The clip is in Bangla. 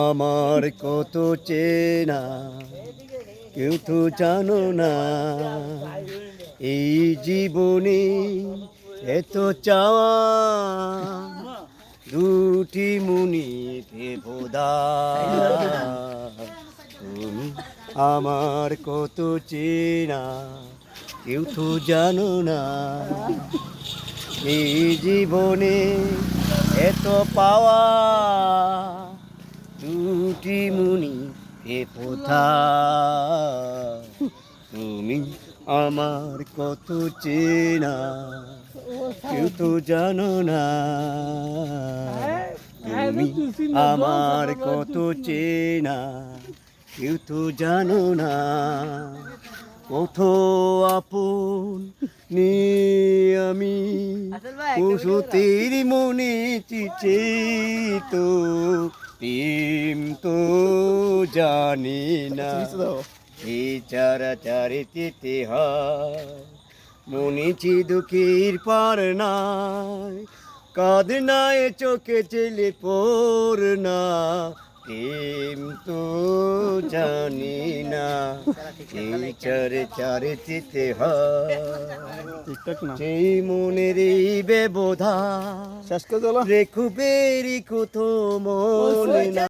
আমার কত চেনা কেউ তো জানো না, এই জীবনে এত চাওয়া দুটি মুনি ভেবোদা। তুমি আমার কত চেনা কেউ তো জানো না, এই জীবনে এত পাওয়া দুটি মুনি ভেবোদা। তুমি আমার কত চেনা কেউ তো জানো না, তুমি আমার কত চেনা কেউ তো জানো না। কত আপন নিয়ে আমি পশুতির মনে চিচে তো প্রেম তো জানি না, এই চারা চারিতে হয় মনেছি দুঃখের পার নাই, কাঁদনায় চোখে চেলে পড় না, প্রেম তো জানি না, এই চারে চারিতে হয় সেই মনের এই বেবোধা রেখু বেরি কোথো মনে না।